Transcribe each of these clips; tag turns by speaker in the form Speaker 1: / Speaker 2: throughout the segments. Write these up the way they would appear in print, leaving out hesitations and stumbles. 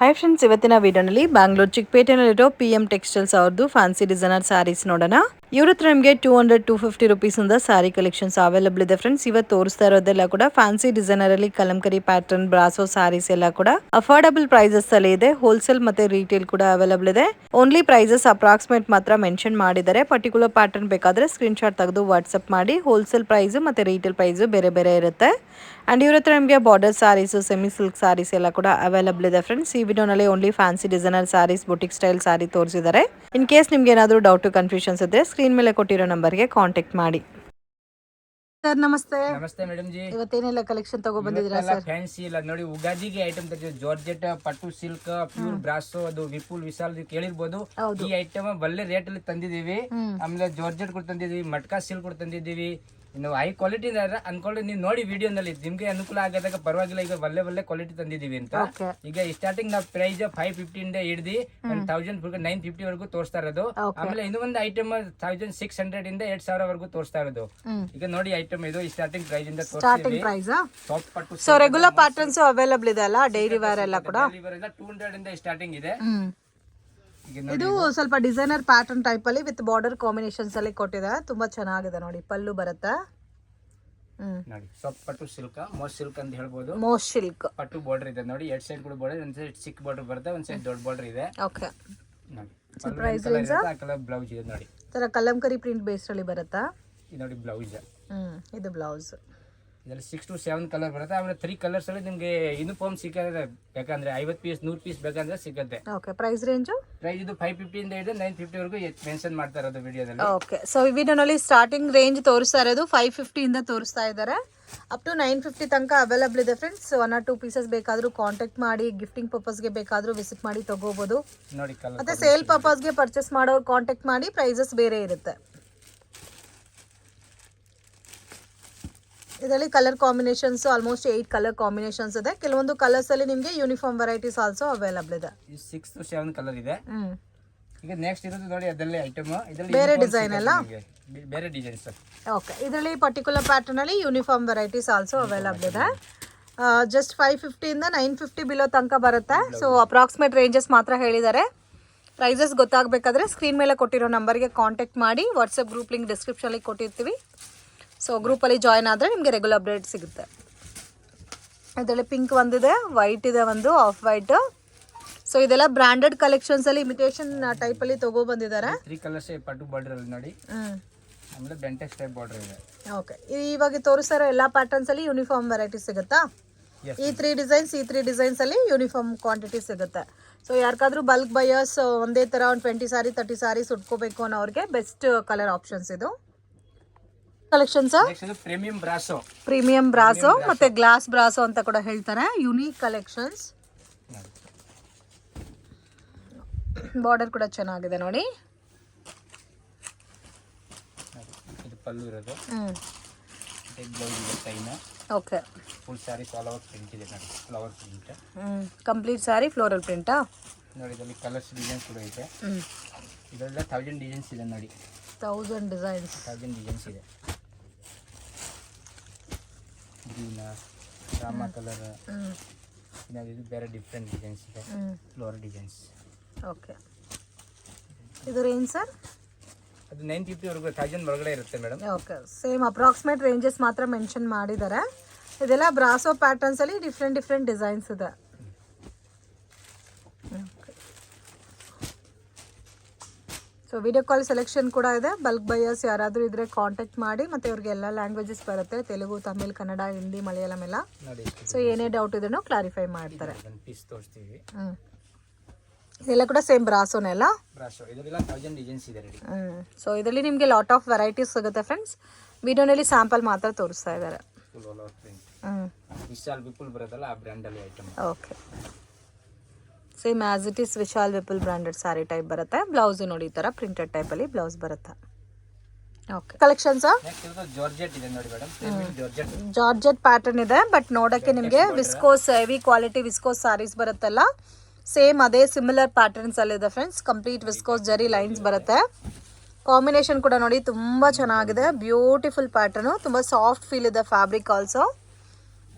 Speaker 1: Hi friends, ಇವತ್ತಿನ ವಿಡಿಯೋನಲ್ಲಿ Bangalore ಚಿಕ್ಕಪೇಟೆನಲ್ಲಿರೋ PM textiles ಅವ್ರದ್ದು ಫ್ಯಾನ್ಸಿ ಡಿಸೈನರ್ ಸ್ಯಾರೀಸ್ ನೋಡೋಣ. ಇವ್ರ ಹತ್ರ ನಿಮಗೆ 200-250 ರುಪೀಸ್ ಇಂದ ಸ್ಯಾರಿ ಕಲೆಕ್ಷನ್ಸ್ ಅವೈಲೇಬಲ್ ಇದೆ ಫ್ರೆಂಡ್ಸ್. ಇವತ್ತು ತೋರಿಸ್ತಾ ಇರೋದೆಲ್ಲ ಕೂಡ ಫ್ಯಾನ್ಸಿ ಡಿಸೈನರ್ ಅಲ್ಲಿ ಕಲಂಕರಿ ಪ್ಯಾಟರ್ನ್ ಬ್ರಾಸೋ ಸ್ಯಾರೀಸ್ ಎಲ್ಲ ಕೂಡ ಅಫೋರ್ಡಬಲ್ ಪ್ರೈಸಸ್ ಅಲ್ಲಿ ಇದೆ. ಹೋಲ್ಸೇಲ್ ಮತ್ತೆ ರಿಟೇಲ್ ಕೂಡ ಅವೈಲೇಬಲ್ ಇದೆ. ಓನ್ಲಿ ಪ್ರೈಸಸ್ ಅಪ್ರಾಕ್ಸಿಮೇಟ್ ಮಾತ್ರ ಮೆನ್ಷನ್ ಮಾಡಿದ್ದಾರೆ. ಪರ್ಟಿಕ್ಯುಲರ್ ಪ್ಯಾಟರ್ನ್ ಬೇಕಾದ್ರೆ ಸ್ಕ್ರೀನ್ ಶಾಟ್ ತೆಗೆದು ವಾಟ್ಸ್ಆಪ್ ಮಾಡಿ. ಹೋಲ್ಸೇಲ್ ಪ್ರೈಸ್ ಮತ್ತೆ ರಿಟೇಲ್ ಪ್ರೈಸ್ ಬೇರೆ ಬೇರೆ ಇರುತ್ತೆ. ಅಂಡ್ ಇವ್ರ ಹತ್ರ ನಿಮಗೆ border saris, semi silk saris ಎಲ್ಲ ಕೂಡ ಅವೈಲೇಬಲ್ ಇದೆ ಫ್ರೆಂಡ್ಸ್. ಈ ವಿಡಿಯೋನಲ್ಲಿ only fancy designer saris, boutique style sari ತೋರಿಸಿದ್ದಾರೆ. ಇನ್ ಕೇಸ್ ನಿಮ್ಗೆ ಏನಾದರೂ ಡೌಟ್ ಕನ್ಫ್ಯೂಷನ್ಸ್ ಇದ್ರೆ ಸ್ಕ್ರೀನ್ ಮೇಲೆ ಕೊಟ್ಟಿರೋ ನಂಬರ್ಗೆ ಕಾಂಟ್ಯಾಕ್ಟ್ ಮಾಡಿ. ಸರ್ ನಮಸ್ತೆ.
Speaker 2: ನಮಸ್ತೆ ಮೇಡಮ್ ಜಿ.
Speaker 1: ಇವತ್ತೇನೆಲ್ಲ ಕಲೆಕ್ಷನ್ ತಗೊಂಡ್ಬಂದಿದ್ದೀರಾ ಸರ್?
Speaker 2: ಫ್ಯಾನ್ಸಿ ಇಲ್ಲ ನೋಡಿ, ಉಗಾದಿಗೆ ಐಟಮ್ ತರ್ತೀವಿ. ಜಾರ್ಜೆಟ್, ಪಟ್ಟು ಸಿಲ್ಕ್, ಪ್ಯೂರ್ ಬ್ರಾಸೋ, ಅದು ವಿಪುಲ್ ವಿಶಾಲ್ ಕೇಳಿರ್ಬೋದು. ಈ ಐಟಮ್ ಒಳ್ಳೆ ರೇಟ್ ಅಲ್ಲಿ ತಂದಿದೀವಿ. ಆಮೇಲೆ ಜಾರ್ಜೆಟ್ ಕೂಡ ತಂದಿದೀವಿ, ಮಟ್ಕಾ ಸಿಲ್ಕ್ ಕೂಡ ತಂದಿದೀವಿ. ಇನ್ನು ಹೈ ಕ್ವಾಲಿಟಿ ಅನ್ಕೊಂಡು ನೀವು ನೋಡಿ ವಿಡಿಯೋನಲ್ಲಿ ನಿಮ್ಗೆ ಅನುಕೂಲ ಆಗದಾಗ ಪರವಾಗಿಲ್ಲ. ಈಗ ಒಳ್ಳೆ ಕ್ವಾಲಿಟಿ ತಂದಿದೀವಿ ಅಂತ. ಈಗ ಸ್ಟಾರ್ಟಿಂಗ್ ನಾವು ಪ್ರೈಸ್ 550 ಇಂದ ಹಿಡಿದು 1000-950 ವರೆಗೂ ತೋರಿಸ್ತಾ ಇರೋದು. ಆಮೇಲೆ ಇನ್ನೂ ಒಂದು ಐಟಮ್ 1600 ಇಂದ 2000 ವರೆಗೂ ತೋರಿಸ್ತಾ ಇರೋದು. ಈಗ ನೋಡಿ ಐಟಮ್ ಇದು ಸ್ಟಾರ್ಟಿಂಗ್ ಪ್ರೈಸ್ ಇಂದ
Speaker 1: starting price. So regular patterns available ಇದೆ ಅಲ್ಲ, ಡೈಲಿ ವೇರ್ ಎಲ್ಲ ಕೂಡ
Speaker 2: 200 ಇಂದ ಸ್ಟಾರ್ಟಿಂಗ್ ಇದೆ.
Speaker 1: ಇದು ಸ್ವಲ್ಪ ಡಿಸೈನರ್ ಪ್ಯಾಟರ್ನ್ ಟೈಪ್ ಅಲ್ಲಿ ವಿತ್ ಬಾರ್ಡರ್ ಕಾಂಬಿನೇಷನ್ಸ್ ಅಲ್ಲಿ ಕೊಟ್ಟಿದ್ದಾರೆ. ತುಂಬಾ ಚೆನ್ನಾಗಿದೆ ನೋಡಿ. ಪಲ್ಲು ಬರುತ್ತೆ.
Speaker 2: ನೋಡಿ ಸಾಫ್ಟ್ ಪಟ್ಟು ಸಿಲ್ಕ್, ಮೋಸ್ಟ್ ಸಿಲ್ಕ್ ಅಂತ ಹೇಳ್ಬೋದು.
Speaker 1: ಮೋಸ್ಟ್ ಸಿಲ್ಕ್
Speaker 2: ಪಟ್ಟು ಬಾರ್ಡರ್ ಇದೆ ನೋಡಿ. ಎರಡು ಸೈಡ್ ಕೂಡ ಬಾರ್ಡರ್, ಒಂದ್ ಸೈಡ್ ಚಿಕ್ಕ ಬಾರ್ಡರ್ ಬರುತ್ತೆ, ಒಂದ್ ಸೈಡ್ ದೊಡ್ಡ ಬಾರ್ಡರ್ ಇದೆ.
Speaker 1: ಓಕೆ.
Speaker 2: ನೋಡಿ
Speaker 1: ಪ್ರೈಸ್
Speaker 2: ಕಲರ್ ಬ್ಲೌಸ್ ಇದೆ ನೋಡಿ.
Speaker 1: ತರ ಕಲಂಕರಿ ಪ್ರಿಂಟ್ ಬೇಸ್ ಅಲ್ಲಿ ಬರುತ್ತಾ.
Speaker 2: ಇದು ನೋಡಿ ಬ್ಲೌಸ್.
Speaker 1: ಇದು ಬ್ಲೌಸ್.
Speaker 2: ಇದರಲ್ಲಿ 6 to 7 ಕಲರ್ ಬರುತ್ತೆ. ಆಮೇಲೆ 3 ಕಲರ್ಸ್ ಅಲ್ಲಿ ನಿಮಗೆ ಯೂನಿಫಾರ್ಮ್ ಸಿಕ್ಕದೆ. ಬೇಕಂದ್ರೆ 50 ಪೀಸ್ 100 ಪೀಸ್ ಬೇಕಂದ್ರೆ ಸಿಗುತ್ತೆ.
Speaker 1: ಓಕೆ. ಪ್ರೈಸ್ ರೇಂಜ್
Speaker 2: ಇದು 550 ಇಂದ ಹಿಡಿದು 950 ವರೆಗೂ ಮೆನ್ಷನ್ ಮಾಡ್ತಾ ಇರೋದು ವಿಡಿಯೋದಲ್ಲಿ.
Speaker 1: ಓಕೆ. ಸೊ ಈ ವಿಡಿಯೋನಲ್ಲಿ ಸ್ಟಾರ್ಟಿಂಗ್ ರೇಂಜ್ ತೋರಿಸ್ತಾ ಇರೋದು 550 ಇಂದ ತೋರಿಸ್ತಾ ಇದ್ದಾರೆ. ಅಪ್ ಟು 950 ತನಕ ಅವೈಲೇಬಲ್ ಇದೆ ಫ್ರೆಂಡ್ಸ್. 1 or 2 ಪೀಸಸ್ ಬೇಕಾದ್ರೂ ಕಾಂಟ್ಯಾಕ್ಟ್ ಮಾಡಿ. ಗಿಫ್ಟಿಂಗ್ ಪರ್ಪಸ್ಗೆ ಬೇಕಾದ್ರೂ ವಿಸಿಟ್ ಮಾಡಿ ತಗೋಬಹುದು.
Speaker 2: ನೋಡಿ ಕಲರ್.
Speaker 1: ಮತ್ತೆ ಸೇಲ್ ಪರ್ಪಸ್ಗೆ ಪರ್ಚೇಸ್ ಮಾಡೋರು ಕಾಂಟ್ಯಾಕ್ಟ್ ಮಾಡಿ. ಪ್ರೈಸಸ್ ಬೇರೆ ಇರುತ್ತೆ. ಇದರಲ್ಲಿ colour combinations almost 8 colour combinations ಇದೆ. ಕೆಲವೊಂದು ಕಲರ್ಸ್ ಅಲ್ಲಿ ನಿಮಗೆ ಯೂನಿಫಾರ್ಮ್ ವೆರೈಟೀಸ್ ಆಲ್ಸೋ ಅವೈಲೇಬಲ್ ಇದೆ.
Speaker 2: 6 to 7 ಕಲರ್ ಇದೆ. ಈಗ ನೆಕ್ಸ್ಟ್ ಇರೋದು ನೋಡಿ ಅದರಲ್ಲಿ ಐಟಮ್. ಇದರಲ್ಲಿ
Speaker 1: ಬೇರೆ ಡಿಸೈನ್ ಎಲ್ಲ
Speaker 2: ಬೇರೆ ಡಿಸೈನ್ಸ್.
Speaker 1: ಓಕೆ. ಇದರಲ್ಲಿ ಪರ್ಟಿಕ್ಯುಲರ್ ಪ್ಯಾಟರ್ನ್ ಅಲ್ಲಿ ಯೂನಿಫಾರ್ಮ್ ವೆರೈಟೀಸ್ ಆಲ್ಸೋ ಅವೈಲೇಬಲ್ ಇದೆ. ಜಸ್ಟ್ 550 ಇಂದ 950 ಬಿಲೋ ತನಕ ಬರುತ್ತೆ. ಸೊ ಅಪ್ರಾಕ್ಸಿಮೇಟ್ ರೇಂಜಸ್ ಮಾತ್ರ ಹೇಳಿದ್ದಾರೆ. ಪ್ರೈಸಸ್ ಗೊತ್ತಾಗಬೇಕಾದ್ರೆ ಸ್ಕ್ರೀನ್ ಮೇಲೆ ಕೊಟ್ಟಿರೋ ನಂಬರ್ಗೆ ಕಾಂಟ್ಯಾಕ್ಟ್ ಮಾಡಿ. ವಾಟ್ಸಪ್ ಗ್ರೂಪ್ ಲಿಂಕ್ ಡಿಸ್ಕ್ರಿಪ್ಷನಲ್ಲಿ ಕೊಟ್ಟಿರ್ತೀವಿ. ಸೊ ಗ್ರೂಪಲ್ಲಿ ಜಾಯ್ನ್ ಆದರೆ ನಿಮಗೆ ರೆಗ್ಯುಲರ್ ಅಪ್ಡೇಟ್ ಸಿಗುತ್ತೆ. ಇದರಲ್ಲಿ ಪಿಂಕ್ ಒಂದಿದೆ, ವೈಟ್ ಇದೆ, ಒಂದು ಆಫ್ ವೈಟ್. ಸೊ ಇದೆಲ್ಲ ಬ್ರಾಂಡೆಡ್ ಕಲೆಕ್ಷನ್ಸ್ ಅಲ್ಲಿ ಇಮಿಟೇಷನ್ ಟೈಪ್ ಅಲ್ಲಿ ತಗೊಬಂದಿದ್ದಾರೆ.
Speaker 2: 3 ಕಲರ್ಸ್ ಪಟ್ಟು ಬಾರ್ಡರ್ ಅಲ್ಲಿ ನೋಡಿ. ಆಮೇಲೆ ಬೆಂಟೆಕ್ಸ್ ಟೈಪ್ ಬಾರ್ಡರ್ ಇದೆ.
Speaker 1: ಓಕೆ. ಇವಾಗ ತೋರಿಸ್ತಾರೋ ಎಲ್ಲ ಪ್ಯಾಟರ್ನ್ಸ್ ಅಲ್ಲಿ ಯೂನಿಫಾರ್ಮ್ ವೆರೈಟಿ ಸಿಗುತ್ತಾ? ಈ 3 ಡಿಸೈನ್ಸ್ ಅಲ್ಲಿ ಯೂನಿಫಾರ್ಮ್ ಕ್ವಾಂಟಿಟಿ ಸಿಗುತ್ತೆ. ಸೊ ಯಾರಿಗಾದ್ರೂ ಬಲ್ಕ್ ಬಯರ್ಸ್ ಒಂದೇ ತರ ಒಂದು 20 ಸಾರಿ 30 ಸಾರೀಸ್ ಉಟ್ಕೋಬೇಕು ಅನ್ನೋರಿಗೆ ಬೆಸ್ಟ್ ಕಲರ್ ಆಪ್ಷನ್ಸ್ ಇದು. ಕಲೆಕ್ಷನ್ಸ್ ಪ್ರೀಮಿಯಂ ಬ್ರಾಸೋ ಮತ್ತೆ ಗ್ಲಾಸ್ ಬ್ರಾಸೋ ಅಂತ ಕೂಡ ಹೇಳ್ತಾರೆ. Unique collections. ಬಾರ್ಡರ್ ಕೂಡ ಚೆನ್ನಾಗಿದೆ ನೋಡಿ.
Speaker 2: ಇದು ಪಲ್ಲು ಇರೋದು.
Speaker 1: ಓಕೆ.
Speaker 2: ಫುಲ್ ಸಾರಿ ಫ್ಲವರ್ ಪ್ರಿಂಟ್ ಇದೆ ನೋಡಿ. Flower print.
Speaker 1: ಕಂಪ್ಲೀಟ್ ಸಾರಿ ಫ್ಲೋರಲ್ ಪ್ರಿಂಟಾ
Speaker 2: ನೋಡಿ. ಇದರಲ್ಲಿ ಕಲರ್ಸ್ ಡಿಸೈನ್ಸ್ ಕೂಡ ಇದೆ. ಇದೆಲ್ಲ 1000 ಡಿಸೈನ್ಸ್ ಇದೆ ನೋಡಿ.
Speaker 1: 1000
Speaker 2: ಡಿಸೈನ್ಸ್ ಇದೆ. ಗ್ರೀನ್, ರಾಮ ಕಲರ್, ಇದು ಬೇರೆ ಡಿಫ್ರೆಂಟ್ ಡಿಸೈನ್ಸ್ ಇದೆ. Floor designs.
Speaker 1: ಓಕೆ. ಇದು ರೇಂಜ್ ಸರ್?
Speaker 2: ಅದು 950 ವರೆಗೂ 1000 ಒಳಗಡೆ ಇರುತ್ತೆ madam.
Speaker 1: Okay. Same approximate ranges ಮಾತ್ರ ಮೆನ್ಷನ್ ಮಾಡಿದ್ದಾರೆ. ಇದೆಲ್ಲ ಬ್ರಾಸೋ ಪ್ಯಾಟರ್ನ್ಸ್ ಅಲ್ಲಿ ಡಿಫ್ರೆಂಟ್ ಡಿಸೈನ್ಸ್ ಇದೆ. ಸೊ ವಿಡಿಯೋ ಕಾಲ್ ಸೆಲೆಕ್ಷನ್ ಕೂಡ ಇದೆ. ಬಲ್ಕ್ ಬೈಯರ್ಸ್ ಯಾರಾದರೂ ಇದ್ರೆ ಕಾಂಟ್ಯಾಕ್ಟ್ ಮಾಡಿ. ಮತ್ತೆ ಇವ್ರಿಗೆ ಎಲ್ಲ ಲ್ಯಾಂಗ್ವೇಜಸ್ ಬರುತ್ತೆ: ತೆಲುಗು, ತಮಿಳ್, ಕನ್ನಡ, ಹಿಂದಿ, ಮಲಯಾಳಂ ಎಲ್ಲ. ಸೊ ಏನೇ ಡೌಟ್ ಇದನ್ನು ಕ್ಲಾರಿಫೈ ಮಾಡ್ತಾರೆ. ಇದೆಲ್ಲ ಕೂಡ ಸೇಮ್ ಬ್ರಾಸೋನೇ ಅಲ್ಲ? ಸೊ ಇದರಲ್ಲಿ ನಿಮಗೆ ಲಾಟ್ ಆಫ್ ವೆರೈಟೀಸ್ ಸಿಗುತ್ತೆ ಫ್ರೆಂಡ್ಸ್. ವಿಡಿಯೋನಲ್ಲಿ ಸ್ಯಾಂಪಲ್ ಮಾತ್ರ ತೋರಿಸ್ತಾ ಇದ್ದಾರೆ. Okay. Same as it is Vishal Vipul branded sari type ಬರುತ್ತೆ. ಬ್ಲೌಸ್ ನೋಡಿ ಈ ತರ ಪ್ರಿಂಟೆಡ್ ಟೈಪ್ ಅಲ್ಲಿ ಬ್ಲೌಸ್ ಬರುತ್ತೆ. ಓಕೆ. ಕಲೆಕ್ಷನ್ಸ್ ಜಾರ್ಜೆಟ್ ಪ್ಯಾಟರ್ನ್ ಇದೆ. ಬಟ್ ನೋಡಕ್ಕೆ ನಿಮಗೆ viscose, heavy quality viscose saris ಬರುತ್ತಲ್ಲ, ಸೇಮ್ ಅದೇ ಸಿಮಿಲರ್ ಪ್ಯಾಟರ್ನ್ಸ್ ಅಲ್ಲಿ ಇದೆ friends. Complete viscose zari lines ಬರುತ್ತೆ. ಕಾಂಬಿನೇಷನ್ ಕೂಡ ನೋಡಿ ತುಂಬಾ ಚೆನ್ನಾಗಿದೆ. Beautiful pattern. ತುಂಬಾ ಸಾಫ್ಟ್ ಫೀಲ್ ಇದೆ ಫ್ಯಾಬ್ರಿಕ್ ಆಲ್ಸೋ.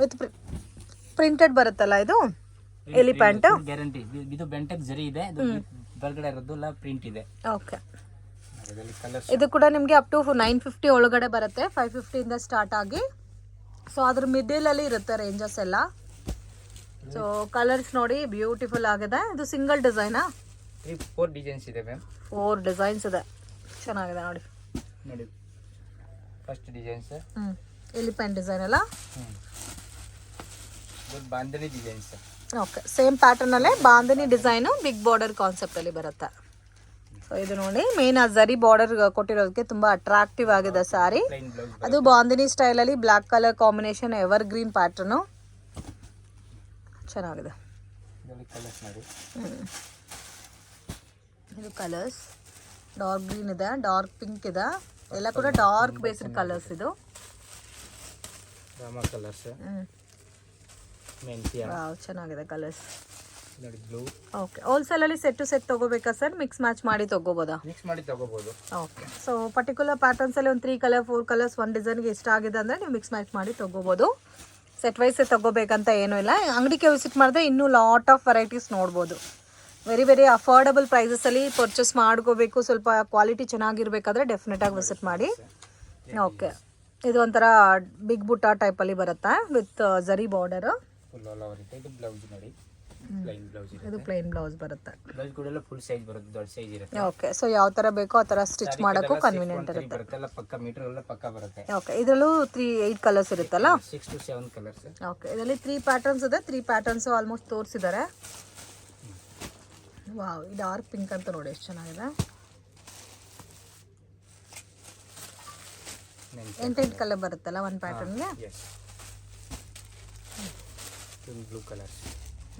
Speaker 1: ವಿತ್ ಪ್ರಿಂಟೆಡ್ ಬರುತ್ತಲ್ಲ ಇದು. Elephant
Speaker 2: guarantee. ಇದು ಬೆಂಟೆಕ್ ಜರಿ ಇದೆ, ಇದು ಹೊರಗಡೆ ಇರೋದು ಎಲ್ಲ ಪ್ರಿಂಟ್ ಇದೆ.
Speaker 1: ಓಕೆ,
Speaker 2: ಅದರಲ್ಲಿ ಕಲರ್ಸ್
Speaker 1: ಇದು ಕೂಡ ನಿಮಗೆ ಅಪ್ ಟು 950 ಒಳಗಡೆ ಬರುತ್ತೆ, 550 ಇಂದ ಸ್ಟಾರ್ಟ್ ಆಗಿ. ಸೊ ಅದ್ರ ಮಿಡಲ್ ಅಲ್ಲಿ ಇರುತ್ತೆ ರೇಂಜಸ್ ಎಲ್ಲ. ಸೊ ಕಲರ್ಸ್ ನೋಡಿ ಬ್ಯೂಟಿಫುಲ್ ಆಗಿದೆ. ಇದು ಸಿಂಗಲ್ ಡಿಸೈನಾ?
Speaker 2: 4 ಡಿಸೈನ್ಸ್ ಇದೆ ಮ್ಯಾಮ್.
Speaker 1: 4 ಡಿಸೈನ್ಸ್ ಇದೆ, ಚೆನ್ನಾಗಿದೆ ನೋಡಿ.
Speaker 2: ನೋಡಿ ಫಸ್ಟ್ ಡಿಸೈನ್ಸ್
Speaker 1: ಎಲಿಫೆಂಟ್ ಡಿಸೈನ್ ಅಲ್ಲ.
Speaker 2: ಇದು bandhani designs.
Speaker 1: Okay, same pattern ಅಲ್ಲೇ bandhani design big border concept ಅಲ್ಲಿ ಬರುತ್ತೆ. ಸೊ ಇದು ನೋಡಿ ಮೇನ್ ಆ ಜರಿ ಬಾರ್ಡರ್ ಕೊಟ್ಟಿರೋದಕ್ಕೆ ತುಂಬಾ ಅಟ್ರಾಕ್ಟಿವ್ ಆಗಿದೆ ಸಾರಿ.
Speaker 2: Plain blouse.
Speaker 1: ಅದು ಬಾಂಧನಿ ಸ್ಟೈಲ್ ಅಲ್ಲಿ block colour combination, evergreen pattern, ಚೆನ್ನಾಗಿದೆ.
Speaker 2: ಇದರಲ್ಲಿ ಕಲರ್ಸ್ ನೋಡಿ.
Speaker 1: ಇದು ಕಲರ್ಸ್ ಡಾರ್ಕ್ ಗ್ರೀನ್ ಇದೆ, ಡಾರ್ಕ್ ಪಿಂಕ್ ಇದೆ, ಎಲ್ಲ ಕೂಡ ಡಾರ್ಕ್ ಬೇಸ್ಡ್ ಕಲರ್ಸ್. ಇದು
Speaker 2: ರಾಮ ಕಲರ್ಸ್, ಮೆಂತ್ಯ,
Speaker 1: ವಾವ್ ಚೆನ್ನಾಗಿದೆ ಕಲರ್ಸ್
Speaker 2: ನೋಡಿ. ಬ್ಲೂ.
Speaker 1: ಓಕೆ, ಹೋಲ್ಸೇಲ್ ಅಲ್ಲಿ ಸೆಟ್ ಟು ಸೆಟ್ ತಗೋಬೇಕಾ ಸರ್? ಮಿಕ್ಸ್ ಮ್ಯಾಚ್ ಮಾಡಿ ತಗೋಬೋದಾ?
Speaker 2: ಮಿಕ್ಸ್ ಮಾಡಿ ತಗೋಬಹುದು.
Speaker 1: ಓಕೆ, ಸೊ ಪರ್ಟಿಕ್ಯುಲರ್ ಪ್ಯಾಟರ್ನ್ಸ್ ಅಲ್ಲಿ ಒಂದು 3 ಕಲರ್ 4 ಕಲರ್ಸ್ ಒಂದು ಡಿಸೈನ್ಗೆ ಇಷ್ಟ ಆಗಿದೆ ಅಂದರೆ ನೀವು ಮಿಕ್ಸ್ ಮ್ಯಾಚ್ ಮಾಡಿ ತಗೋಬೋದು. ಸೆಟ್ ವೈಸ್ ತಗೋಬೇಕಂತ ಏನೂ ಇಲ್ಲ. ಅಂಗಡಿಗೆ ವಿಸಿಟ್ ಮಾಡಿದ್ರೆ ಇನ್ನೂ ಲಾಟ್ ಆಫ್ ವೆರೈಟೀಸ್ ನೋಡ್ಬೋದು. ವೆರಿ ವೆರಿ ಅಫೋರ್ಡಬಲ್ ಪ್ರೈಸಸಲ್ಲಿ ಪರ್ಚೇಸ್ ಮಾಡ್ಕೋಬೇಕು, ಸ್ವಲ್ಪ ಕ್ವಾಲಿಟಿ ಚೆನ್ನಾಗಿರ್ಬೇಕಾದ್ರೆ ಡೆಫಿನೆಟಾಗಿ ವಿಸಿಟ್ ಮಾಡಿ. ಓಕೆ, ಇದು ಒಂಥರ ಬಿಗ್ ಬುಟ್ಟ ಟೈಪಲ್ಲಿ ಬರುತ್ತೆ ವಿತ್ ಜರಿ ಬಾರ್ಡರ್.
Speaker 2: ಫುಲ್ ಆಲ್ ಓವರ್ ಇದೆ. ಇದು ಬ್ಲೌಸ್ ನೋಡಿ, ಪ್ಲೈನ್ ಬ್ಲೌಸ್ ಇದೆ.
Speaker 1: ಇದು ಪ್ಲೇನ್ ಬ್ಲೌಸ್ ಬರುತ್ತೆ.
Speaker 2: ಬ್ಲೌಸ್ ಕೂಡ ಎಲ್ಲ ಫುಲ್ ಸೈಜ್ ಬರುತ್ತೆ, ದೊಡ್ಡ ಸೈಜ್ ಇರುತ್ತೆ.
Speaker 1: ಓಕೆ, ಸೊ ಯಾವ ಥರ ಬೇಕೋ ಆ ಥರ ಸ್ಟಿಚ್ ಮಾಡೋಕ್ಕೂ ಕನ್ವೀನಿಯಂಟ್ ಇರುತ್ತೆ.
Speaker 2: ಬರುತ್ತೆ ಎಲ್ಲ ಪಕ್ಕ ಮೀಟರ್ ಎಲ್ಲ ಪಕ್ಕ ಬರುತ್ತೆ.
Speaker 1: ಓಕೆ, ಇದರಲ್ಲೂ 8 ಕಲರ್ಸ್ ಇರುತ್ತಲ್ಲ.
Speaker 2: 6 to 7 ಕಲರ್ಸ್.
Speaker 1: ಓಕೆ, ಇದರಲ್ಲಿ 3 ಪ್ಯಾಟರ್ನ್ಸ್ ಇದೆ. 3 ಪ್ಯಾಟರ್ನ್ಸ್ ಆಲ್ಮೋಸ್ಟ್ ತೋರಿಸಿದ್ದಾರೆ. ವಾವ್, ಈ ಡಾರ್ಕ್ ಪಿಂಕ್ ಅಂತ ನೋಡಿ ಎಷ್ಟು ಚೆನ್ನಾಗಿದೆ. 8 ಕಲರ್ ಬರುತ್ತಲ್ಲ ಒಂದು ಪ್ಯಾಟರ್ನ್ಗೆ.
Speaker 2: Blue colour.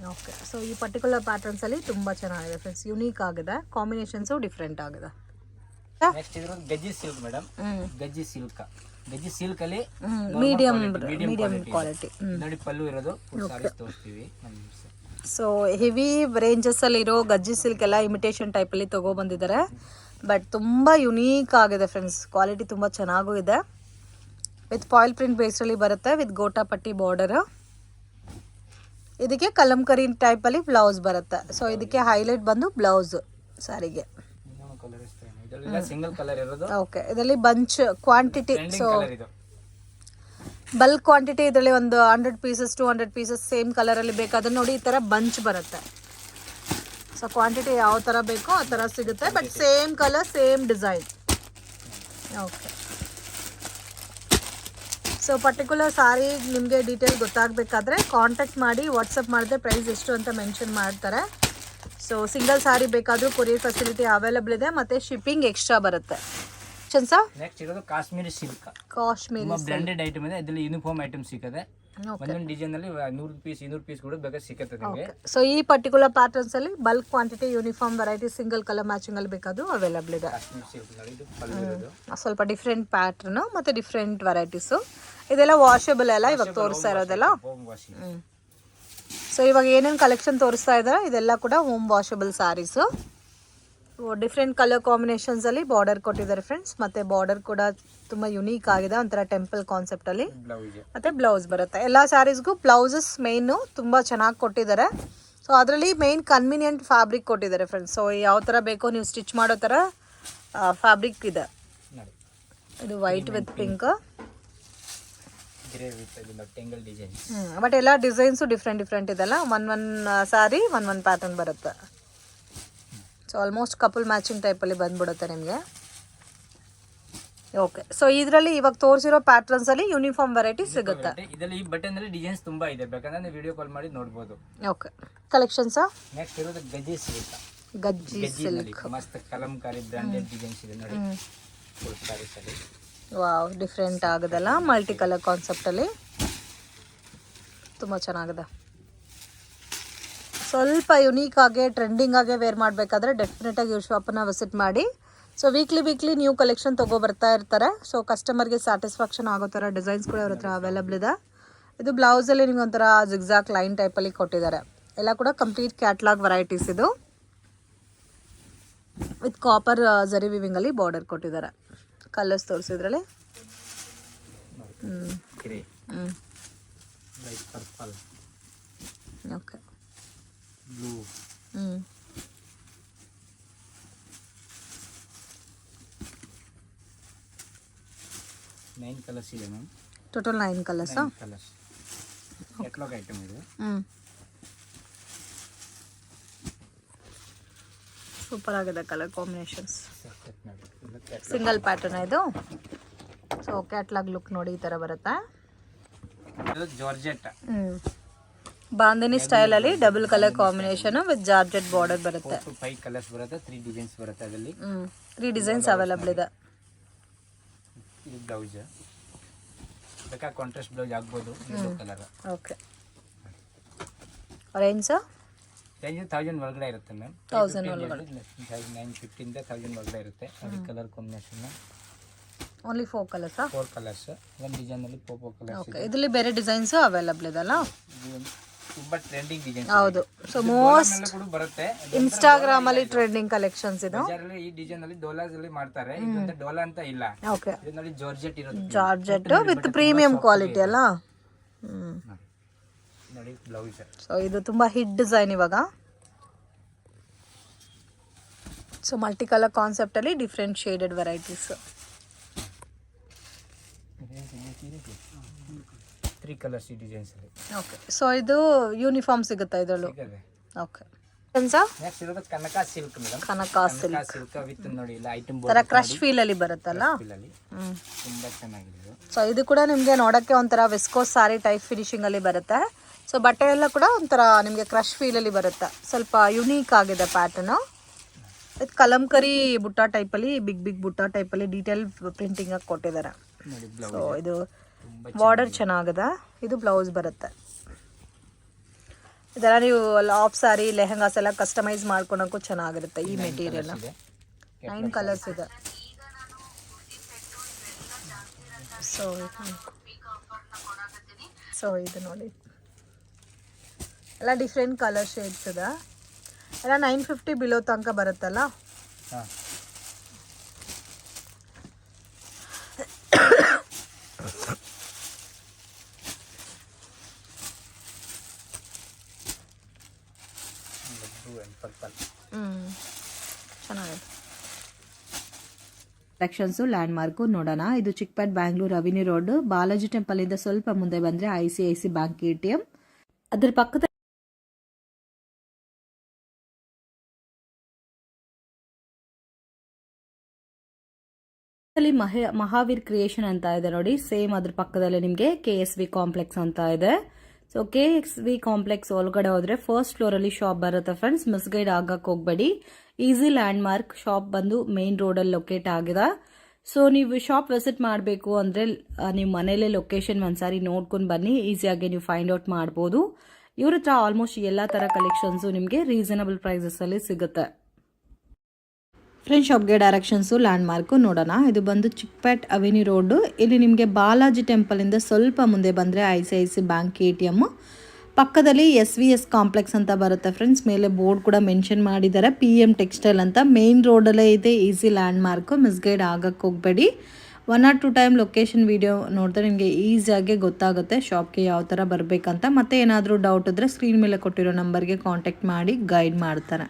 Speaker 1: ಓಕೆ, ಸೊ ಈ ಪರ್ಟಿಕ್ಯುಲರ್ ಪ್ಯಾಟರ್ನ್ಸ್ ಅಲ್ಲಿ ತುಂಬಾ ಚೆನ್ನಾಗಿದೆ ಫ್ರೆಂಡ್ಸ್, ಯುನೀಕ್ ಆಗಿದೆ, ಕಾಂಬಿನೇಷನ್ಸು ಡಿಫ್ರೆಂಟ್ ಆಗಿದೆ.
Speaker 2: ನೆಕ್ಸ್ಟ್ ಇದ್ರದ್ದು Gajji silk madam. Gajji silk, Gajji silk ಅಲ್ಲಿ
Speaker 1: ಮೀಡಿಯಂ ಕ್ವಾಲಿಟಿ
Speaker 2: ನೋಡಿ. ಪಲ್ಲು ಇರೋದು ಸಾರೀಸ್ ತೋರಿಸ್ತೀವಿ.
Speaker 1: ಸೊ ಹೆವಿ ರೇಂಜಸ್ ಅಲ್ಲಿ ಇರೋ ಗಜ್ಜಿ ಸಿಲ್ಕ್ ಎಲ್ಲ ಇಮಿಟೇಷನ್ ಟೈಪ್ ಅಲ್ಲಿ ತಗೊಬಂದಿದ್ದಾರೆ. ಬಟ್ ತುಂಬಾ ಯುನೀಕ್ ಆಗಿದೆ ಫ್ರೆಂಡ್ಸ್, ಕ್ವಾಲಿಟಿ ತುಂಬಾ ಚೆನ್ನಾಗೂ ಇದೆ. ವಿತ್ ಫಾಯಿಲ್ ಪ್ರಿಂಟ್ ಬೇಸ್ ಅಲ್ಲಿ ಬರುತ್ತೆ, ವಿತ್ ಗೋಟಾ ಪಟ್ಟಿ ಬಾರ್ಡರ್. ಇದಕ್ಕೆ ಕಲಂಕರಿ ಟೈಪ್ ಅಲ್ಲಿ ಬ್ಲೌಸ್ ಬರುತ್ತೆ. ಸೊ ಇದಕ್ಕೆ ಹೈಲೈಟ್ ಬಂದು ಬ್ಲೌಸ್ ಸಾರಿಗೆ.
Speaker 2: ಸಿಂಗಲ್ ಕಲರ್ ಇರೋದು.
Speaker 1: ಓಕೆ, ಇದರಲ್ಲಿ bunch quantity, so bulk quantity ಇದರಲ್ಲಿ ಒಂದು 100 ಪೀಸಸ್ 200 ಪೀಸಸ್ ಸೇಮ್ ಕಲರಲ್ಲಿ ಬೇಕಾದ್ರೆ ನೋಡಿ ಈ ಥರ ಬಂಚ್ ಬರುತ್ತೆ. ಸೊ ಕ್ವಾಂಟಿಟಿ ಯಾವ ಥರ ಬೇಕೋ ಆ ಥರ ಸಿಗುತ್ತೆ, but same colour same design. Okay, so particular sari ನಿಮಗೆ ಡೀಟೇಲ್ ಗೊತ್ತಾಗಬೇಕಾದ್ರೆ ಕಾಂಟ್ಯಾಕ್ಟ್ ಮಾಡಿ, ವಾಟ್ಸಪ್ ಮಾಡಿದ್ರೆ ಪ್ರೈಸ್ ಎಷ್ಟು ಅಂತ ಮೆನ್ಷನ್ ಮಾಡ್ತಾರೆ. ಸೊ ಸಿಂಗಲ್ ಸಾರಿ ಬೇಕಾದರೂ ಕೊರಿಯರ್ ಫೆಸಿಲಿಟಿ ಅವೈಲೇಬಲ್ ಇದೆ, ಮತ್ತು ಶಿಪ್ಪಿಂಗ್ ಎಕ್ಸ್ಟ್ರಾ ಬರುತ್ತೆ.
Speaker 2: ನೆಕ್ಸ್ಟ್ ಇರೋದು Kashmiri silk.
Speaker 1: Kashmiri
Speaker 2: branded item ಇದೆ, ಇದರಲ್ಲಿ ಯೂನಿಫಾರ್ಮ್ ಐಟಮ್ ಸಿಗುತ್ತೆ. ಒಂದೊಂದು ಡಿಸೈನ್ ಅಲ್ಲಿ 100 ಪೀಸ್ 200 ಪೀಸ್ ಕೂಡ ಬೇಕಾದ್ರೆ ಸಿಗುತ್ತೆ ನಿಮಗೆ.
Speaker 1: ಸೊ ಈ ಪರ್ಟಿಕ್ಯುಲರ್ ಪ್ಯಾಟರ್ನ್ಸ್ ಅಲ್ಲಿ bulk quantity uniform variety single colour matching ಅಲ್ಲಿ ಬೇಕಾದ್ರೂ ಅವೈಲೇಬಲ್ ಇದೆ. ಸ್ವಲ್ಪ ಡಿಫ್ರೆಂಟ್ ಪ್ಯಾಟರ್ನ್ ಮತ್ತೆ ಡಿಫ್ರೆಂಟ್ ವೆರೈಟೀಸು. ಇದೆಲ್ಲ ವಾಷಬಲ್ ಅಲ್ಲ ಇವಾಗ ತೋರಿಸ್ತಾ ಇರೋದೆಲ್ಲ. ಸೊ ಇವಾಗ ಏನೇನು ಕಲೆಕ್ಷನ್ ತೋರಿಸ್ತಾ ಇದ್ದಾರೆ ಇದೆಲ್ಲ ಕೂಡ home washable saris. Different colour combinations ಅಲ್ಲಿ ಬಾರ್ಡರ್ ಕೊಟ್ಟಿದ್ದಾರೆ ಫ್ರೆಂಡ್ಸ್. ಮತ್ತೆ ಬಾರ್ಡರ್ ಕೂಡ ತುಂಬಾ ಯುನೀಕ್ ಆಗಿದೆ, ಒಂಥರ ಟೆಂಪಲ್ ಕಾನ್ಸೆಪ್ಟ್ ಅಲ್ಲಿ. ಮತ್ತೆ ಬ್ಲೌಸ್ ಬರುತ್ತೆ. ಎಲ್ಲ ಸ್ಯಾರೀಸ್ಗೂ ಬ್ಲೌಸಸ್ ಮೇನು ತುಂಬಾ ಚೆನ್ನಾಗಿ ಕೊಟ್ಟಿದ್ದಾರೆ. ಸೊ ಅದರಲ್ಲಿ ಮೇನ್ ಕನ್ವೀನಿಯಂಟ್ ಫ್ಯಾಬ್ರಿಕ್ ಕೊಟ್ಟಿದ್ದಾರೆ ಫ್ರೆಂಡ್ಸ್. ಸೊ ಯಾವ ಥರ ಬೇಕೋ ನೀವು ಸ್ಟಿಚ್ ಮಾಡೋ ಥರ ಫ್ಯಾಬ್ರಿಕ್ ಇದೆ. ಇದು ವೈಟ್ ವಿತ್ ಪಿಂಕ್, ಬಟ್ ಎಲ್ಲ ಡಿಸೈನ್ಸು ಡಿಫ್ರೆಂಟ್ ಇದೆಲ್ಲ. ಒನ್ ಸ್ಯಾರಿ ಒನ್ ಪ್ಯಾಟರ್ನ್ ಬರುತ್ತೆ. ಸೊ ಆಲ್ಮೋಸ್ಟ್ ಕಪಲ್ ಮ್ಯಾಚಿಂಗ್ ಟೈಪಲ್ಲಿ ಬಂದ್ಬಿಡುತ್ತೆ ನಿಮಗೆ. ಓಕೆ, ಸೊ ಇದರಲ್ಲಿ ಇವಾಗ ತೋರಿಸಿರೋ ಪ್ಯಾಟರ್ನ್ಸ್ ಅಲ್ಲಿ ಯೂನಿಫಾರ್ಮ್ ವೆರೈಟಿ ಸಿಗುತ್ತೆ.
Speaker 2: ಇದರಲ್ಲಿ ಈ ಬಟನ್ ಅಲ್ಲಿ ಡಿಸೈನ್ಸ್ ತುಂಬಾ ಇದೆ, ಬೇಕಂದ್ರೆ ನೀವು ವಿಡಿಯೋ ಕಾಲ್ ಮಾಡಿ ನೋಡಬಹುದು.
Speaker 1: ಓಕೆ, ಕಲೆಕ್ಷನ್ಸ್
Speaker 2: ನೆಕ್ಸ್ಟ್ ಇರೋದು ಗಜ್ಜಿ ಸಿಲ್ಕ್.
Speaker 1: ಗಜ್ಜಿ ಸಿಲ್ಕ್
Speaker 2: ಮಸ್ತ್ ಕಲಂಕಾರಿ ಬ್ರಾಂಡೆಡ್ ಡಿಸೈನ್ಸ್ ಇದೆ ನೋಡಿ. ಫುಲ್ ಸ್ಯಾರೀಸ್ ಅಲ್ಲಿ
Speaker 1: ವಾವ್, ಡಿಫ್ರೆಂಟ್ ಆಗೋದಲ್ಲ, ಮಲ್ಟಿ ಕಲರ್ ಕಾನ್ಸೆಪ್ಟ್ ಅಲ್ಲಿ ತುಂಬಾ ಚೆನ್ನಾಗಿದೆ. ಸ್ವಲ್ಪ ಯುನೀಕ್ ಆಗಿ ಟ್ರೆಂಡಿಂಗ್ ಆಗಿ ವೇರ್ ಮಾಡಬೇಕಾದ್ರೆ ಡೆಫಿನೆಟಾಗಿ ಇವ್ರ ಶಾಪನ್ನು ವಿಸಿಟ್ ಮಾಡಿ. ಸೊ ವೀಕ್ಲಿ ನ್ಯೂ ಕಲೆಕ್ಷನ್ ಬರ್ತಾ ಇರ್ತಾರೆ. ಸೊ ಕಸ್ಟಮರ್ಗೆ ಸ್ಯಾಟಿಸ್ಫ್ಯಾಕ್ಷನ್ ಆಗೋ ಥರ ಡಿಸೈನ್ಸ್ ಕೂಡ ಅವ್ರ ಹತ್ರ ಅವೈಲೇಬಲ್ ಇದೆ. ಇದು ಬ್ಲೌಸಲ್ಲಿ ನಿಮ್ಗೆ ಒಂಥರ ಜಿಗ್ಜಾಕ್ ಲೈನ್ ಟೈಪಲ್ಲಿ ಕೊಟ್ಟಿದ್ದಾರೆ. ಎಲ್ಲ ಕೂಡ ಕಂಪ್ಲೀಟ್ ಕ್ಯಾಟ್ಲಾಗ್ ವೆರೈಟೀಸ್. ಇದು ವಿತ್ ಕಾಪರ್ ಜರಿ ವಿವಿಂಗಲ್ಲಿ ಬಾರ್ಡರ್ ಕೊಟ್ಟಿದ್ದಾರೆ. ಕಲರ್ಸ್ ತೋರಿಸಿದ್ರಲ್ಲಿ
Speaker 2: light purple.
Speaker 1: Okay,
Speaker 2: blue, 9 colours ಇದೆ ma'am.
Speaker 1: Total 9 colours.
Speaker 2: Colours catalogue item ಇದು.
Speaker 1: ಸೂಪರ್ ಆಗಿದೆ ಕಲರ್ ಕಾಂಬಿನೇಷನ್ಸ್. ಸಿಂಗಲ್ ಪ್ಯಾಟರ್ನ್ ಇದು. ಸೊ ಕ್ಯಾಟಲಾಗ್ ಲುಕ್ ನೋಡಿ ಈ ತರ ಬರುತ್ತೆ.
Speaker 2: ಇದು ಜಾರ್ಜೆಟ್.
Speaker 1: ಬಾಂಧನಿ ಸ್ಟೈಲ್ ಅಲ್ಲಿ double colour combination with georgette border ಬರುತ್ತೆ.
Speaker 2: 5 ಕಲರ್ಸ್ ಬರುತ್ತೆ, 3 ಡಿಸೈನ್ಸ್ ಬರುತ್ತೆ ಅದರಲ್ಲಿ.
Speaker 1: 3 ಡಿಸೈನ್ಸ್ ಅವೈಲಬಲ್ ಇದೆ.
Speaker 2: ಇದು ಬ್ಲೌಸ್ ಬೇಕಾ ಕಾಂಟ್ರಾಸ್ಟ್ ಬ್ಲೌಸ್ ಆಗ್ಬೋದು. Yellow colour.
Speaker 1: Okay. Range
Speaker 2: range 1000 ಒಳಗಡೆ ಇರುತ್ತೆ ಮ್ಯಾಮ್.
Speaker 1: 1000 ಒಳಗಡೆ.
Speaker 2: 950 ಇಂದ 1000 ಒಳಗಡೆ ಇರುತ್ತೆ. ಅದು colour combination
Speaker 1: only 4 colours.
Speaker 2: 4 colours. ಒಂದು ಡಿಸೈನ್ ಅಲ್ಲಿ 4 ಕಲರ್ಸ್
Speaker 1: ಓಕೆ. ಇದರಲ್ಲಿ ಬೇರೆ ಡಿಸೈನ್ಸ್ ಅವೈಲಬಲ್ ಇದೆ ಅಲ್ಲ?
Speaker 2: ತುಂಬಾ ಟ್ರೆಂಡಿಂಗ್ ಡಿಸೈನ್ಸ್.
Speaker 1: ಹೌದು. ಸೊ ಮೋಸ್ಟ್
Speaker 2: ಕೂಡ ಬರುತ್ತೆ.
Speaker 1: ಇನ್ಸ್ಟಾಗ್ರಾಮ್ ಅಲ್ಲಿ ಟ್ರೆಂಡಿಂಗ್ ಕಲೆಕ್ಷನ್ಸ್ ಇದು.
Speaker 2: ಬಜಾರಲ್ಲಿ ಈ ಡಿಸೈನ್ ಅಲ್ಲಿ ಡೋಲಾಸ್ ಅಲ್ಲಿ ಮಾಡ್ತಾರೆ. ಇದು ಡೋಲಾ ಅಂತ ಇಲ್ಲ.
Speaker 1: ಓಕೆ.
Speaker 2: ಇದು ನೋಡಿ ಜಾರ್ಜೆಟ್ ಇರುತ್ತೆ.
Speaker 1: ಜಾರ್ಜೆಟ್ ವಿತ್ ಪ್ರೀಮಿಯಂ ಕ್ವಾಲಿಟಿ ಅಲ್ಲ?
Speaker 2: ನೋಡಿ ಬ್ಲೌಸ್.
Speaker 1: ಸೊ ಇದು ತುಂಬಾ ಹಿಟ್ ಡಿಸೈನ್ ಇವಾಗ. ಸೊ ಮಲ್ಟಿ ಕಲರ್ ಕಾನ್ಸೆಪ್ಟ್ ಅಲ್ಲಿ ಡಿಫ್ರೆಂಟ್ ಶೇಡೆಡ್ ವೆರೈಟೀಸ್.
Speaker 2: 3 ಕಲರ್ಸ್ ಈ ಡಿಸೈನ್ಸ್ ಅಲ್ಲಿ.
Speaker 1: ಓಕೆ. ಸೊ ಇದು ಯೂನಿಫಾರ್ಮ್ ಸಿಗುತ್ತಾ ಇದರಲ್ಲೂ? ಓಕೆ.
Speaker 2: ನೆಕ್ಸ್ಟ್ ಇರೋದು Kanaka silk madam.
Speaker 1: Kanaka
Speaker 2: silk with ನೋಡಿ ಇಲ್ಲ ಐಟಮ್
Speaker 1: ತರ ಕ್ರಶ್ ಫೀಲ್ ಅಲ್ಲಿ ಬರುತ್ತಲ್ಲ?
Speaker 2: ತುಂಬಾ ಚೆನ್ನಾಗಿದೆ ಇದು.
Speaker 1: ಸೊ ಇದು ಕೂಡ ನಿಮಗೆ ನೋಡಕ್ಕೆ ಒಂಥರ ವಿಸ್ಕೋಸ್ ಸಾರಿ ಟೈಪ್ ಫಿನಿಶಿಂಗ್ ಅಲ್ಲಿ ಬರುತ್ತೆ. ಸೊ ಬಟ್ಟೆ ಎಲ್ಲ ಕೂಡ ಒಂಥರ ನಿಮಗೆ ಕ್ರಶ್ ಫೀಲ್ ಅಲ್ಲಿ ಬರುತ್ತೆ. ಸ್ವಲ್ಪ ಯುನೀಕ್ ಆಗಿದೆ ಪ್ಯಾಟರ್ನ್. ಇದು ಕಲಂಕರಿ ಬುಟ್ಟ ಟೈಪ್ ಅಲ್ಲಿ ಬಿಗ್ ಬಿಗ್ ಬುಟ್ಟ ಟೈಪ್ ಅಲ್ಲಿ ಡೀಟೇಲ್ ಪ್ರಿಂಟಿಂಗ್ ಆಗಿ ಕೊಟ್ಟಿದ್ದಾರೆ. ಸೊ ಇದು ಬಾರ್ಡರ್ ಚೆನ್ನಾಗಿದೆ. ಇದು ಬ್ಲೌಸ್ ಬರುತ್ತೆ. ಇದೆಲ್ಲ ನೀವು ಲಾಫ್ ಸಾರಿ ಲೆಹಂಗಾಸ್ ಎಲ್ಲ ಕಸ್ಟಮೈಸ್ ಮಾಡ್ಕೊಳಕ್ಕೂ ಚೆನ್ನಾಗಿರುತ್ತೆ ಈ ಮೆಟೀರಿಯಲ್. 9 ಕಲರ್ಸ್ ಇದೆ. ಸೊ ಇದು ನೋಡಿ ಎಲ್ಲ ಡಿಫ್ರೆಂಟ್ ಕಲರ್ ಶೇಡ್ಸ್ ಇದೆ. ಎಲ್ಲ 950 ಬಿಲೋ ತನಕ ಬರುತ್ತಲ್ಲ? ಚೆನ್ನಾಗಿದೆ. ಕಲೆಕ್ಷನ್ಸು ಲ್ಯಾಂಡ್ ಮಾರ್ಕು ನೋಡೋಣ. ಇದು ಚಿಕ್ಕಪೇಟ್ ಬ್ಯಾಂಗ್ಳೂರ್ ಅವಿನಿ ರೋಡ್ ಬಾಲಾಜಿ ಟೆಂಪಲ್ ಇಂದ ಸ್ವಲ್ಪ ಮುಂದೆ ಬಂದ್ರೆ ICICI ಬ್ಯಾಂಕ್ ATM. ಅದ್ರ ಪಕ್ಕದ ಮಹಾವೀರ್ ಕ್ರಿಯೇಷನ್ ಅಂತ ಇದೆ ನೋಡಿ. ಸೇಮ್ ಅದ್ರ ಪಕ್ಕದಲ್ಲಿ ನಿಮಗೆ KSV ಕಾಂಪ್ಲೆಕ್ಸ್ ಅಂತ ಇದೆ. ಸೊ KSV ಕಾಂಪ್ಲೆಕ್ಸ್ ಒಳಗಡೆ ಹೋದ್ರೆ ಫಸ್ಟ್ ಫ್ಲೋರ್ ಅಲ್ಲಿ ಶಾಪ್ ಬರುತ್ತೆ ಫ್ರೆಂಡ್ಸ್. ಮಿಸ್ಗೈಡ್ ಆಗಕ್ಕೆ ಹೋಗ್ಬೇಡಿ. Easy land mark. ಶಾಪ್ ಬಂದು ಮೇನ್ ರೋಡ್ ಅಲ್ಲಿ ಲೊಕೇಟ್ ಆಗಿದೆ. ಸೊ ನೀವು ಶಾಪ್ ವಿಸಿಟ್ ಮಾಡಬೇಕು ಅಂದ್ರೆ ನೀವು ಮನೇಲೆ ಲೊಕೇಶನ್ ಒಂದ್ಸಾರಿ ನೋಡ್ಕೊಂಡು ಬನ್ನಿ. ಈಸಿಯಾಗಿ ನೀವು ಫೈಂಡ್ ಔಟ್ ಮಾಡ್ಬೋದು. ಇವ್ರ ಹತ್ರ ಆಲ್ಮೋಸ್ಟ್ ಎಲ್ಲಾ ತರ ಕಲೆಕ್ಷನ್ಸ್ ನಿಮಗೆ ರೀಸನಬಲ್ ಪ್ರೈಸಸ್ ಅಲ್ಲಿ ಸಿಗುತ್ತೆ. ಫ್ರೆಂಡ್ ಶಾಪ್ಗೆ ಡೈರೆಕ್ಷನ್ಸು ಲ್ಯಾಂಡ್ ಮಾರ್ಕು ನೋಡೋಣ. ಇದು ಬಂದು ಚಿಕ್ಕಪೇಟ್ ಅವೆನ್ಯೂ ರೋಡ್. ಇಲ್ಲಿ ನಿಮಗೆ ಬಾಲಾಜಿ ಟೆಂಪಲ್ ಇಂದ ಸ್ವಲ್ಪ ಮುಂದೆ ಬಂದರೆ ICICI ಬ್ಯಾಂಕ್ ATM. ಪಕ್ಕದಲ್ಲಿ SVS ಕಾಂಪ್ಲೆಕ್ಸ್ ಅಂತ ಬರುತ್ತೆ ಫ್ರೆಂಡ್ಸ್. ಮೇಲೆ ಬೋರ್ಡ್ ಕೂಡ ಮೆನ್ಷನ್ ಮಾಡಿದ್ದಾರೆ PM ಟೆಕ್ಸ್ಟೈಲ್ ಅಂತ. ಮೇನ್ ರೋಡಲ್ಲೇ ಇದೆ. Easy land mark. ಮಿಸ್ಗೈಡ್ ಆಗಕ್ಕೆ ಹೋಗಬೇಡಿ. 1 or 2 ಟೈಮ್ ಲೊಕೇಶನ್ ವಿಡಿಯೋ ನೋಡಿದ್ರೆ ನಿಮಗೆ ಈಸಿಯಾಗಿ ಗೊತ್ತಾಗುತ್ತೆ ಶಾಪ್ಗೆ ಯಾವ ಥರ ಬರಬೇಕಂತ. ಮತ್ತೆ ಏನಾದರೂ ಡೌಟ್ ಇದ್ದರೆ ಸ್ಕ್ರೀನ್ ಮೇಲೆ ಕೊಟ್ಟಿರೋ ನಂಬರ್ಗೆ ಕಾಂಟ್ಯಾಕ್ಟ್ ಮಾಡಿ ಗೈಡ್ ಮಾಡ್ತಾರೆ.